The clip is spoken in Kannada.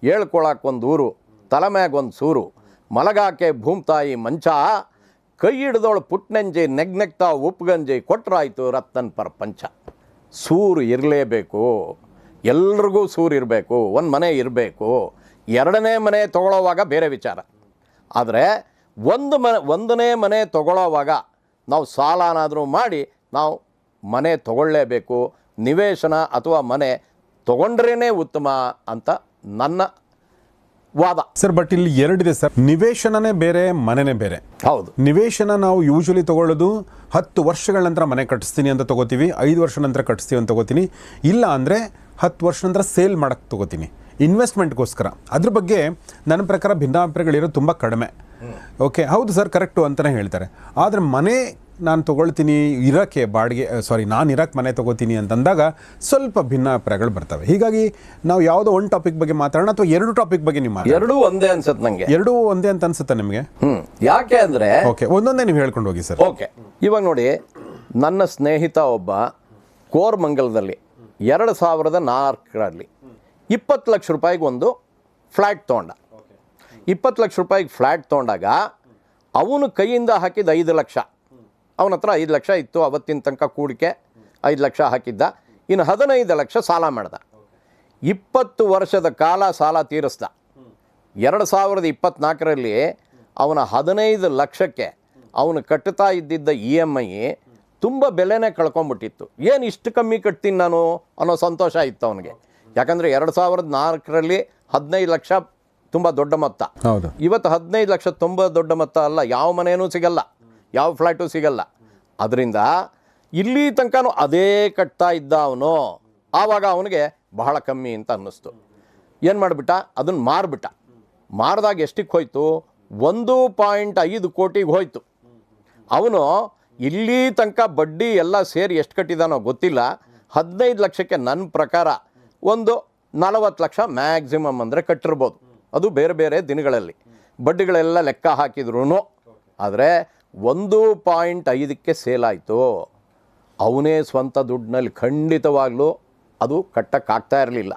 ಹೇಳ್ಕೊಳಕ್ಕೊಂದು ಊರು, ತಲೆ ಮ್ಯಾಗೊಂದು ಸೂರು, ಮಲಗಾಕೆ ಭೂಮ್ತಾಯಿ ಮಂಚ, ಕೈ ಹಿಡ್ದವಳು ಪುಟ್ನಂಜಿ ನೆಗ್ನೆಗ್ತಾ ಉಪ್ಪುಗಂಜಿ ಕೊಟ್ರಾಯ್ತು ರತ್ತನ್ ಪ್ರಪಂಚ. ಸೂರು ಇರಲೇಬೇಕು, ಎಲ್ರಿಗೂ ಸೂರು ಇರಬೇಕು, ಒಂದು ಮನೆ ಇರಬೇಕು. ಎರಡನೇ ಮನೆ ತೊಗೊಳ್ಳೋವಾಗ ಬೇರೆ ವಿಚಾರ. ಆದರೆ ಒಂದನೇ ಮನೆ ತೊಗೊಳ್ಳೋವಾಗ ನಾವು ಸಾಲನಾದರೂ ಮಾಡಿ ನಾವು ಮನೆ ತೊಗೊಳ್ಳೇಬೇಕು. ನಿವೇಶನ ಅಥವಾ ಮನೆ ತೊಗೊಂಡ್ರೇ ಉತ್ತಮ ಅಂತ ನನ್ನ ವಾದ ಸರ್. ಬಟ್ ಇಲ್ಲಿ ಎರಡಿದೆ ಸರ್, ನಿವೇಶನನೇ ಬೇರೆ, ಮನೆನೇ ಬೇರೆ. ಹೌದು. ನಿವೇಶನ ನಾವು ಯೂಶಲಿ ತೊಗೊಳ್ಳೋದು 10 ವರ್ಷಗಳ ನಂತರ ಮನೆ ಕಟ್ಟಿಸ್ತೀನಿ ಅಂತ ತೊಗೋತೀವಿ, 5 ವರ್ಷ ನಂತರ ಕಟ್ಟಿಸ್ತೀವಿ ಅಂತ ತೊಗೋತೀನಿ. ಇಲ್ಲ ಅಂದರೆ 10 ವರ್ಷ ನಂತರ ಸೇಲ್ ಮಾಡೋಕ್ಕೆ ತೊಗೋತೀನಿ ಇನ್ವೆಸ್ಟ್ಮೆಂಟ್ಗೋಸ್ಕರ. ಅದ್ರ ಬಗ್ಗೆ ನನ್ನ ಪ್ರಕಾರ ಭಿನ್ನಾಭಿಪ್ರಾಯಗಳಿರೋದು ತುಂಬ ಕಡಿಮೆ. ಓಕೆ, ಹೌದು ಸರ್, ಕರೆಕ್ಟು ಅಂತಲೇ ಹೇಳ್ತಾರೆ. ಆದರೆ ಮನೆ ನಾನು ತೊಗೊಳ್ತೀನಿ ಇರೋಕ್ಕೆ, ನಾನು ಇರೋಕ್ಕೆ ಮನೆ ತೊಗೋತೀನಿ ಅಂತಂದಾಗ ಸ್ವಲ್ಪ ಭಿನ್ನಾಭಿಪ್ರಾಯಗಳು ಬರ್ತವೆ. ಹೀಗಾಗಿ ನಾವು ಯಾವುದೋ ಒಂದು ಟಾಪಿಕ್ ಬಗ್ಗೆ ಮಾತಾಡೋಣ ಅಥವಾ 2 ಟಾಪಿಕ್ ಬಗ್ಗೆ ನೀವು ಎರಡೂ ಒಂದೇ ಅನ್ಸುತ್ತೆ ನನಗೆ. ಎರಡೂ ಒಂದೇ ಅಂತ ಅನ್ಸುತ್ತೆ ನಿಮಗೆ? ಯಾಕೆ ಅಂದರೆ ಓಕೆ, ಒಂದೊಂದೇ ನೀವು ಹೇಳ್ಕೊಂಡು ಹೋಗಿ ಸರ್. ಓಕೆ, ಇವಾಗ ನೋಡಿ, ನನ್ನ ಸ್ನೇಹಿತ ಒಬ್ಬ ಕೋರಮಂಗಲದಲ್ಲಿ 2004ರಲ್ಲಿ 20 ಲಕ್ಷ ರೂಪಾಯಿಗೆ ಒಂದು ಫ್ಲ್ಯಾಟ್ ತೊಗೊಂಡ. 20 ಲಕ್ಷ ರೂಪಾಯಿಗೆ ಫ್ಲ್ಯಾಟ್ ತೊಗೊಂಡಾಗ ಅವನು ಕೈಯಿಂದ ಹಾಕಿದ 5 ಲಕ್ಷ, ಅವನ ಹತ್ರ 5 ಲಕ್ಷ ಇತ್ತು ಅವತ್ತಿನ ತನಕ ಕೂಡಿಕೆ. 5 ಲಕ್ಷ ಹಾಕಿದ್ದ, ಇನ್ನು 15 ಲಕ್ಷ ಸಾಲ ಮಾಡ್ದ. 20 ವರ್ಷದ ಕಾಲ ಸಾಲ ತೀರಿಸ್ದ. 2024ರಲ್ಲಿ ಅವನ 15 ಲಕ್ಷಕ್ಕೆ ಅವನು ಕಟ್ಟುತ್ತಾ ಇದ್ದಿದ್ದ EMI ತುಂಬ ಬೆಲೆನೇ ಕಳ್ಕೊಂಬಿಟ್ಟಿತ್ತು. ಏನು ಇಷ್ಟು ಕಮ್ಮಿ ಕಟ್ತೀನಿ ನಾನು ಅನ್ನೋ ಸಂತೋಷ ಇತ್ತು ಅವನಿಗೆ. ಯಾಕಂದರೆ 2004ರಲ್ಲಿ 15 ಲಕ್ಷ ತುಂಬ ದೊಡ್ಡ ಮೊತ್ತ. ಹೌದು. ಇವತ್ತು 15 ಲಕ್ಷ ತುಂಬ ದೊಡ್ಡ ಮೊತ್ತ ಅಲ್ಲ. ಯಾವ ಮನೇನೂ ಸಿಗಲ್ಲ, ಯಾವ ಫ್ಲ್ಯಾಟು ಸಿಗಲ್ಲ. ಅದರಿಂದ ಇಲ್ಲಿ ತನಕನೂ ಅದೇ ಕಟ್ತಾ ಇದ್ದ ಅವನು. ಆವಾಗ ಅವನಿಗೆ ಬಹಳ ಕಮ್ಮಿ ಅಂತ ಅನ್ನಿಸ್ತು. ಏನು ಮಾಡಿಬಿಟ್ಟ, ಅದನ್ನು ಮಾರಿಬಿಟ್ಟ. ಮಾರಿದಾಗ ಎಷ್ಟಕ್ಕೆ ಹೋಯ್ತು? 1.5 ಕೋಟಿಗೆ ಹೋಯ್ತು. ಅವನು ಇಲ್ಲಿ ತನಕ ಬಡ್ಡಿ ಎಲ್ಲ ಸೇರಿ ಎಷ್ಟು ಕಟ್ಟಿದಾನೋ ಗೊತ್ತಿಲ್ಲ. 15 ಲಕ್ಷಕ್ಕೆ ನನ್ನ ಪ್ರಕಾರ ಒಂದು 40 ಲಕ್ಷ ಮ್ಯಾಕ್ಸಿಮಮ್ ಅಂದರೆ ಕಟ್ಟಿರ್ಬೋದು. ಅದು ಬೇರೆ ಬೇರೆ ದಿನಗಳಲ್ಲಿ ಬಡ್ಡಿಗಳೆಲ್ಲ ಲೆಕ್ಕ ಹಾಕಿದ್ರು. ಆದರೆ 1.5ಕ್ಕೆ ಸೇಲ್ ಆಯಿತು. ಅವನೇ ಸ್ವಂತ ದುಡ್ಡಿನಲ್ಲಿ ಖಂಡಿತವಾಗ್ಲೂ ಅದು ಕಟ್ಟಕ್ಕಾಗ್ತಾ ಇರಲಿಲ್ಲ.